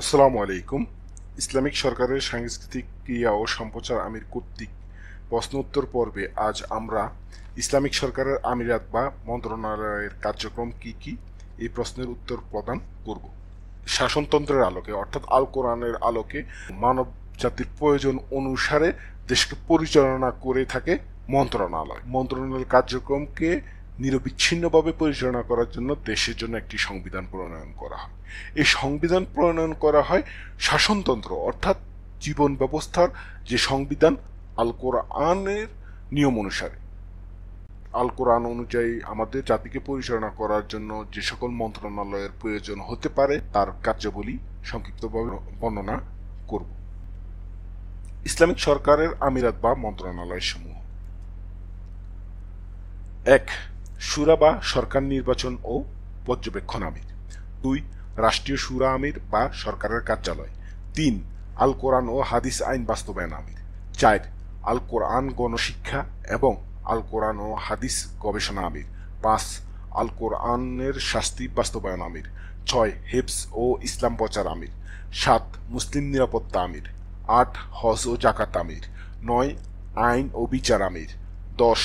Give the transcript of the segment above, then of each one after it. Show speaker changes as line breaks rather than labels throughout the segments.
আসসালামু আলাইকুম। ইসলামিক সরকারের সাংস্কৃতিক ক্রিয়া ও সম্প্রচার আমির কর্তৃক প্রশ্ন উত্তর পর্বে আজ আমরা ইসলামিক সরকারের আমিরাত বা মন্ত্রণালয়ের কার্যক্রম কি কি এই প্রশ্নের উত্তর প্রদান করব। শাসনতন্ত্রের আলোকে অর্থাৎ আল কোরআনের আলোকে মানব জাতির প্রয়োজন অনুসারে দেশকে পরিচালনা করে থাকে মন্ত্রণালয়ের কার্যক্রমকে নিরবিচ্ছিন্নভাবে পরিচালনা করার জন্য দেশের জন্য একটি সংবিধান প্রণয়ন করা হয়। এই সংবিধান প্রণয়ন করা হয় শাসনতন্ত্র অর্থাৎ জীবন ব্যবস্থার যে সংবিধান আল কোরআনের নিয়ম অনুসারে। আল কোরআন অনুযায়ী আমাদের জাতিকে পরিচালনা করার জন্য যে সকল মন্ত্রণালয়ের প্রয়োজন হতে পারে তার কার্যাবলী সংক্ষিপ্তভাবে বর্ণনা করব। ইসলামিক সরকারের আমিরাত বা মন্ত্রণালয় সমূহ: ১. শুরা বা সরকার নির্বাচন ও পর্যবেক্ষণ আমির। ২. রাষ্ট্রীয় শুরা আমির বা সরকারের কার্যালয়। ৩. আল কোরআন ও হাদিস আইন বাস্তবায়ন আমির। ৪. আল কোরআন গণশিক্ষা এবং আল কোরআন ও হাদিস গবেষণা আমির। ৫. আল কোরআনের শাস্তি বাস্তবায়ন আমির। ৬. হেফজ ও ইসলাম প্রচার আমির। ৭. মুসলিম নিরাপত্তা আমির। ৮. হজ ও জাকাত আমির। ৯. আইন ও বিচার আমির। ১০.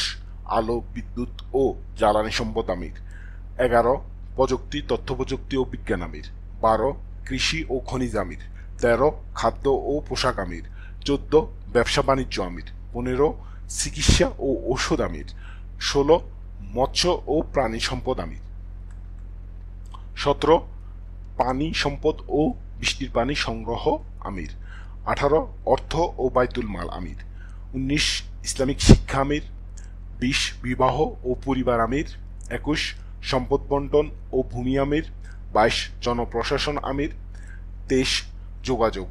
আলো বিদ্যুৎ ও জ্বালানি সম্পদ আমির। ১১. প্রযুক্তি তথ্য প্রযুক্তি ও বিজ্ঞান আমির। ১২. কৃষি ও খনিজ আমির। ১৩. খাদ্য ও পোশাক আমির। ১৪. ব্যবসা বাণিজ্য আমির। ১৫. চিকিৎসা ও ঔষধ আমির। ১৬. মৎস্য ও প্রাণী সম্পদ আমির। ১৭. পানি সম্পদ ও বৃষ্টির পানি সংগ্রহ আমির। ১৮. অর্থ ও বাইতুল মাল আমির। ১৯. ইসলামিক শিক্ষা আমির। ২০. বিবাহ ও পরিবার আমির। ২১. সম্পদ বন্টন ও ভূমি আমির। ২২. জনপ্রশাসন আমির। ২৩. যোগাযোগ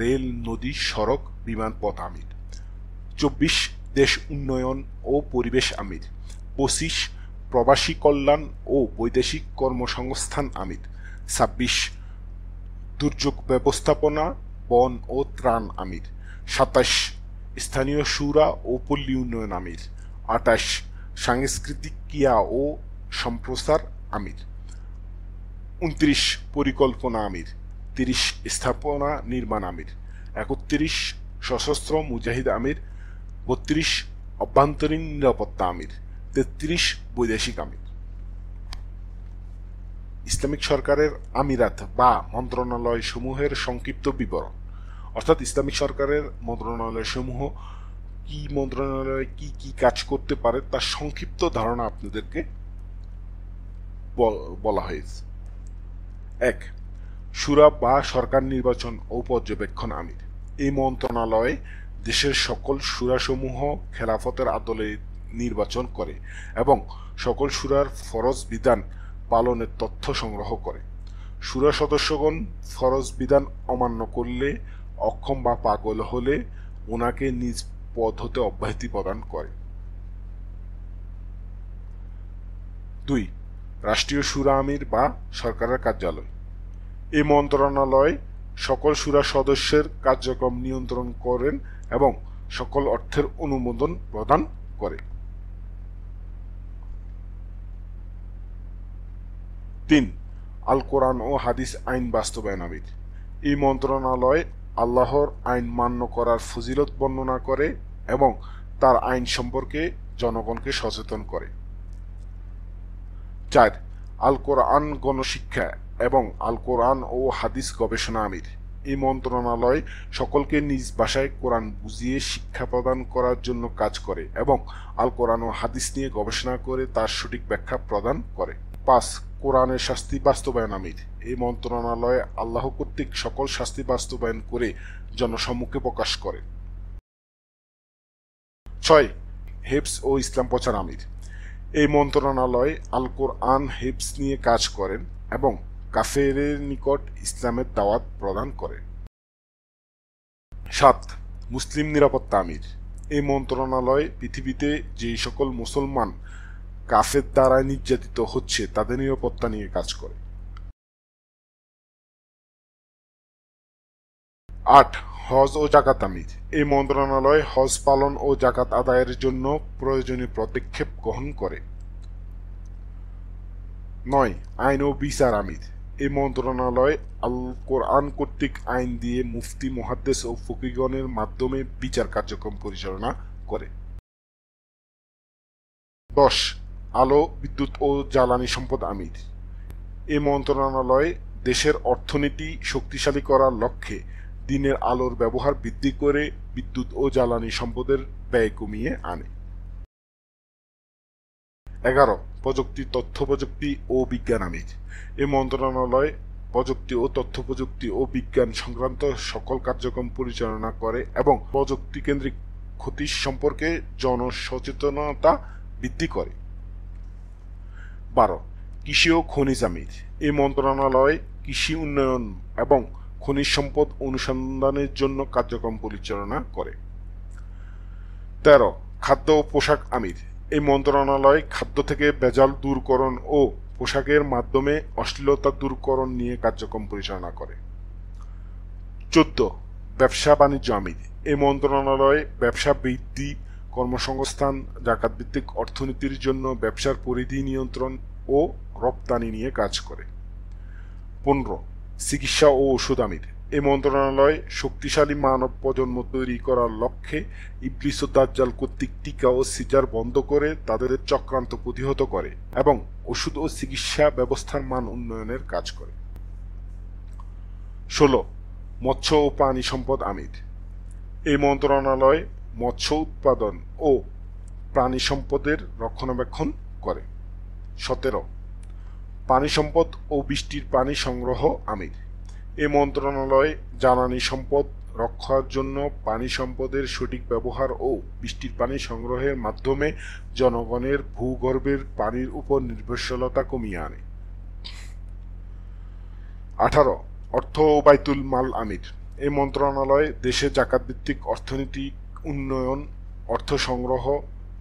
রেল নদী সড়ক বিমানপথ আমির। ২৪. দেশ উন্নয়ন ও পরিবেশ আমির। ২৫. প্রবাসী কল্যাণ ও বৈদেশিক কর্মসংস্থান আমির। ২৬. দুর্যোগ ব্যবস্থাপনা বন ও ত্রাণ আমির। ২৭. স্থানীয় শুরা ও পল্লী উন্নয়ন আমির। ২৮. সাংস্কৃতিক ক্রিয়া ও সম্প্রচার আমির। ২৯. পরিকল্পনা আমির। ৩০. স্থাপনা নির্মাণ আমির। ৩১. সশস্ত্র মুজাহিদ আমির। ৩২. অভ্যন্তরীণ নিরাপত্তা আমির। ৩৩. বৈদেশিক আমির। ইসলামিক সরকারের আমিরাত বা মন্ত্রণালয় সমূহের সংক্ষিপ্ত বিবরণ অর্থাৎ ইসলামিক সরকারের মন্ত্রণালয় সমূহ কি মন্ত্রণালয় কি কি কাজ করতে পারে তার সংক্ষিপ্ত ধারণা আপনাদেরকে বলা হয়েছে। ১. শুরা বা সরকার নির্বাচন ও পর্যবেক্ষণ আমির। এই মন্ত্রণালয় দেশের সকল শুরাসমূহ খেলাফতের আদলে নির্বাচন করে এবং সকল শুরার ফরজ বিধান পালনের তথ্য সংগ্রহ করে। শুরা সদস্যগণ ফরজ বিধান অমান্য করলে অক্ষম বা পাগল হলে ওনাকে নিজ পদ হতে অব্যাহতি প্রদান করে। ২. রাষ্ট্রীয় শুরা আমির বা সরকারের কার্যালয়। এই মন্ত্রণালয় সকল শুরা সদস্যের কার্যক্রম নিয়ন্ত্রণ করেন এবং সকল অর্থের অনুমোদন প্রদান করে। ৩. আল কোরআন ও হাদিস আইন বাস্তবায়ন আমির। এই মন্ত্রণালয় আল্লাহর আইন মান্য করার ফজিলত বর্ণনা করে এবং তার আইন সম্পর্কে জনগণকে সচেতন করে। ৪. আল কোরআন গণশিক্ষা এবং আল কোরআন ও হাদিস গবেষণা আমির। এই মন্ত্রণালয় সকলকে নিজ ভাষায় কোরআন বুঝিয়ে শিক্ষা প্রদান করার জন্য কাজ করে এবং আল কোরআন ও হাদিস নিয়ে গবেষণা করে তার সঠিক ব্যাখ্যা প্রদান করে। ৫. কোরআনের শাস্তি বাস্তবায়ন আমির। এই মন্ত্রণালয় আল্লাহ কর্তৃক সকল শাস্তি বাস্তবায়ন করে জনসম্মুখে প্রকাশ করে। ৬. হেফজ ও ইসলাম প্রচার আমির। এই মন্ত্রণালয় আল কোরআন হেফজ নিয়ে কাজ করেন এবং কাফেরের নিকট ইসলামের দাওয়াত প্রদান করে। ৭. মুসলিম নিরাপত্তা আমির। এই মন্ত্রণালয় পৃথিবীতে যে সকল মুসলমান কাফের দ্বারা নির্যাতিত হচ্ছে তাদের নিরাপত্তা নিয়ে কাজ করে। ৮. হজ ও জাকাত আমির। এই মন্ত্রণালয় হজ পালন ও জাকাত আদায়ের জন্য প্রয়োজনীয় পদক্ষেপ গ্রহণ করে। ৯. আইন ও বিচার আমির। এই মন্ত্রণালয় আল কোরআন কর্তৃক আইন দিয়ে মুফতি, মুহাদ্দিস ও ফকিহগণের মাধ্যমে বিচার কার্যক্রম পরিচালনা করে। 10. আলো, বিদ্যুৎ ও জ্বালানি সম্পদ আমির। এই মন্ত্রণালয় দেশের অর্থনীতি শক্তিশালী করার লক্ষ্যে দিনের আলোর ব্যবহার বৃদ্ধি করে বিদ্যুৎ ও জ্বালানি সম্পদের ব্যয় কমিয়ে আনে। 11. প্রযুক্তি, তথ্য প্রযুক্তি ও বিজ্ঞান আমির। এই মন্ত্রণালয় প্রযুক্তি ও তথ্য প্রযুক্তি ও বিজ্ঞান সংক্রান্ত সকল কার্যক্রম পরিচালনা করে এবং প্রযুক্তি কেন্দ্রিক ক্ষতি সম্পর্কে জনসচেতনতা বৃদ্ধি করে। 12. কৃষি ও খনিজ আমির। এই মন্ত্রণালয় কৃষি উন্নয়ন এবং খনিজ সম্পদ অনুসন্ধানের জন্য কার্যক্রম পরিচালনা করে। 13. খাদ্য ও পোশাক আমির। এই মন্ত্রণালয় খাদ্য থেকে ভেজাল দূরকরণ ও পোশাকের মাধ্যমে অশ্লীলতা দূরকরণ নিয়ে কার্যক্রম পরিচালনা করে। 14. ব্যবসা বাণিজ্য আমির। এই মন্ত্রণালয় ব্যবসা বৃদ্ধি, কর্মসংস্থান, জাকাত ভিত্তিক অর্থনীতির জন্য ব্যবসার পরিধি নিয়ন্ত্রণ ও রপ্তানি নিয়ে কাজ করে। 15. চিকিৎসা ও ওষুধ আমির। এই মন্ত্রণালয় শক্তিশালী মানব প্রজন্ম তৈরি করার লক্ষ্যে ইবলিস ও দাজ্জাল কর্তৃক টিকা ও সিজার বন্ধ করে তাদের চক্রান্ত প্রতিহত করে এবং ওষুধ ও চিকিৎসা ব্যবস্থার মান উন্নয়নের কাজ করে। 16. মৎস্য ও প্রাণী সম্পদ আমির। এই মন্ত্রণালয় মৎস্য উৎপাদন ও প্রাণী সম্পদের রক্ষণাবেক্ষণ করে। 17. পানি সম্পদ ও বৃষ্টির পানি সংগ্রহ আমির। এই মন্ত্রণালয় জ্বালানি সম্পদ রক্ষার জন্য পানি সম্পদের সঠিক ব্যবহার ও বৃষ্টির পানি সংগ্রহের মাধ্যমে জনগণের ভূগর্ভের পানির উপর নির্ভরশীলতা কমিয়ে আনে। 18. অর্থ ও বাইতুল মাল আমির। এই মন্ত্রণালয় দেশে জাকাত ভিত্তিক অর্থনৈতিক উন্নয়ন, অর্থ সংগ্রহ,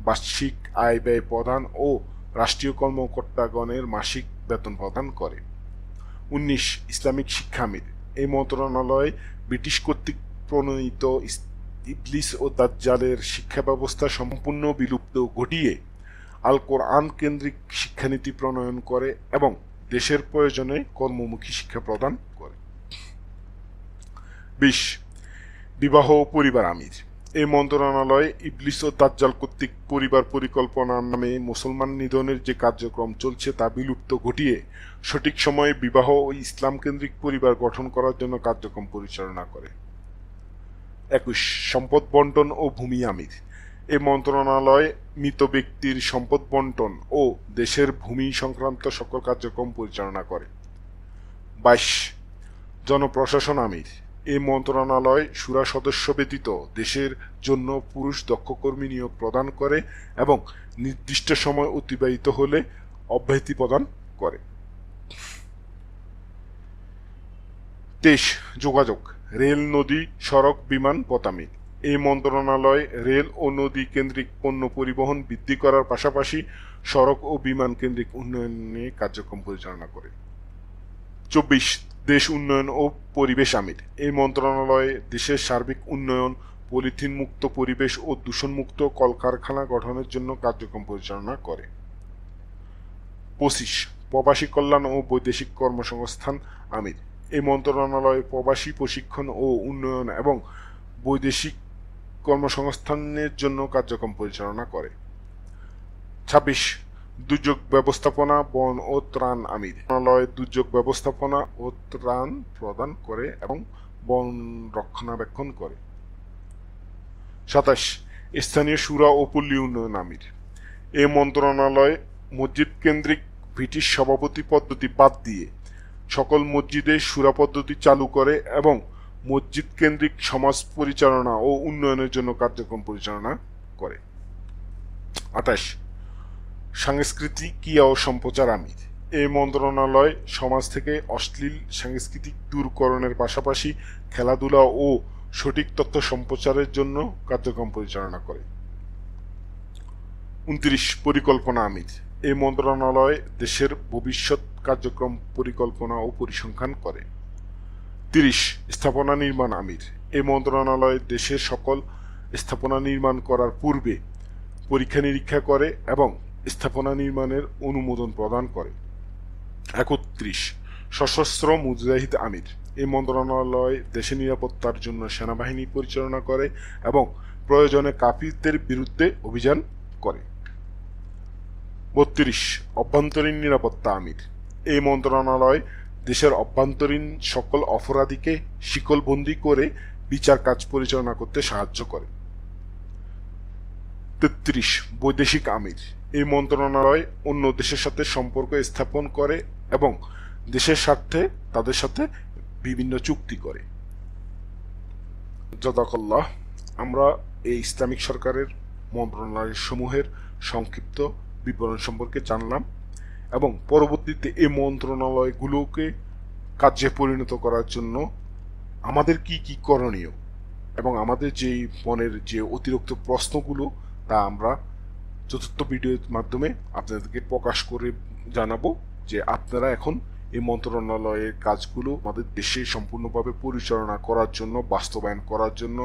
বার্ষিক আয় ব্যয় প্রদান ও রাষ্ট্রীয় কর্মকর্তাগণের মাসিক বেতন প্রদান করে। 19. ইসলামিক শিক্ষা আমির। এই মন্ত্রণালয় ব্রিটিশ কর্তৃক প্রণীত ইবলিস ও দাজ্জালের শিক্ষা ব্যবস্থা সম্পূর্ণ বিলুপ্ত ঘটিয়ে আল কোরআন কেন্দ্রিক শিক্ষানীতি প্রণয়ন করে এবং দেশের প্রয়োজনে কর্মমুখী শিক্ষা প্রদান করে। 20. বিবাহ ও পরিবার আমির। এই মন্ত্রণালয় ইবলিস ও দাজ্জাল কর্তৃক পরিবার পরিকল্পনার নামে মুসলমান নিধনের যে কার্যক্রম চলছে তা বিলুপ্ত ঘটিয়ে সঠিক সময়ে বিবাহ ও ইসলাম কেন্দ্রিক পরিবার গঠন করার জন্য কার্যক্রম পরিচালনা করে। 21. সম্পদ বন্টন ও ভূমি আমির। এই মন্ত্রণালয় মৃত ব্যক্তির সম্পদ বন্টন ও দেশের ভূমি সংক্রান্ত সকল কার্যক্রম পরিচালনা করে। 22. জনপ্রশাসন আমির। এই মন্ত্রণালয় শুরা সদস্য ব্যতীত দেশের জন্য পুরুষ দক্ষ কর্মী নিয়োগ প্রদান করে এবং নির্দিষ্ট সময় অতিবাহিত হলে অব্যাহতি প্রদান করে। 23. যোগাযোগ, রেল, নদী, সড়ক, বিমান, পথ আমির। এই মন্ত্রণালয় রেল ও নদী কেন্দ্রিক পণ্য পরিবহন বৃদ্ধি করার পাশাপাশি সড়ক ও বিমান কেন্দ্রিক উন্নয়নে কার্যক্রম পরিচালনা করে। 24. দেশ উন্নয়ন ও পরিবেশ আমির। এই মন্ত্রণালয় দেশের সার্বিক উন্নয়ন, পলিথিন মুক্ত পরিবেশ ও দূষণমুক্ত কলকারখানা গঠনের জন্য কার্যক্রম পরিচালনা করে। 25. প্রবাসী কল্যাণ ও বৈদেশিক কর্মসংস্থান আমির। এই মন্ত্রণালয় প্রবাসী প্রশিক্ষণ ও উন্নয়ন এবং বৈদেশিক কর্মসংস্থানের জন্য কার্যক্রম পরিচালনা করে। 26. দুর্যোগ ব্যবস্থাপনা, বন ও ত্রাণ আমির। মন্ত্রণালয় দুর্যোগ ব্যবস্থাপনা ও ত্রাণ প্রদান করে এবং বন রক্ষণাবেক্ষণ করে। 27. স্থানীয় শুরা ও পল্লী উন্নয়ন আমির। এই মন্ত্রণালয় মসজিদ কেন্দ্রিক ব্রিটিশ সভাপতি পদ্ধতি বাদ দিয়ে সকল মসজিদে শুরা পদ্ধতি চালু করে এবং মসজিদ কেন্দ্রিক সমাজ পরিচালনা ও উন্নয়নের জন্য কার্যক্রম পরিচালনা করে। 28. সাংস্কৃতিক ক্রিয়া ও সম্প্রচার আমির। এই মন্ত্রণালয় সমাজ থেকে অশ্লীল সাংস্কৃতিক দূরকরণের পাশাপাশি খেলাধুলা ও সঠিক তথ্য সম্প্রচারের জন্য কার্যক্রম পরিচালনা করে। 29. পরিকল্পনা আমির। এই মন্ত্রণালয় দেশের ভবিষ্যৎ কার্যক্রম পরিকল্পনা ও পরিসংখ্যান করে। 30. স্থাপনা নির্মাণ আমির। এই মন্ত্রণালয় দেশের সকল স্থাপনা নির্মাণ করার পূর্বে পরীক্ষা নিরীক্ষা করে এবং স্থাপনা নির্মাণের অনুমোদন প্রদান করে। 31. সশস্ত্র মুজাহিদ আমির। এই মন্ত্রণালয় দেশের নিরাপত্তার জন্য সেনাবাহিনী পরিচালনা করে এবং প্রয়োজনে কাফিরদের বিরুদ্ধে অভিযান করে। 32 অভ্যন্তরীণ নিরাপত্তা আমির। এই মন্ত্রণালয় দেশের অভ্যন্তরীণ সকল অপরাধীকে শিকলবন্দি করে বিচার কাজ পরিচালনা করতে সাহায্য করে। 33 বৈদেশিক আমির। এই মন্ত্রণালয় অন্য দেশের সাথে সম্পর্ক স্থাপন করে এবং দেশের স্বার্থে তাদের সাথে বিভিন্ন চুক্তি করে। জাযাকাল্লাহ। আমরা এই ইসলামিক সরকারের মন্ত্রণালয় সমূহের সংক্ষিপ্ত বিবরণ সম্পর্কে জানলাম এবং পরবর্তীতে এই মন্ত্রণালয়গুলোকে কাজে পরিণত করার জন্য আমাদের কি কি করণীয় এবং আমাদের যেই মনের যে অতিরিক্ত প্রশ্নগুলো তা আমরা চতুর্থ ভিডিওর মাধ্যমে আপনাদেরকে প্রকাশ করে জানাবো যে আপনারা এখন এই মন্ত্রণালয়ের কাজগুলো আমাদের দেশে সম্পূর্ণভাবে পরিচালনা করার জন্য, বাস্তবায়ন করার জন্য,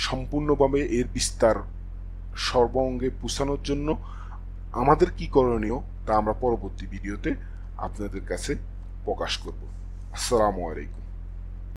সম্পূর্ণভাবে এর বিস্তার সর্বাঙ্গে পৌঁছানোর জন্য আমাদের কি করণীয় তা আমরা পরবর্তী ভিডিওতে আপনাদের কাছে প্রকাশ করব। আসসালামু আলাইকুম।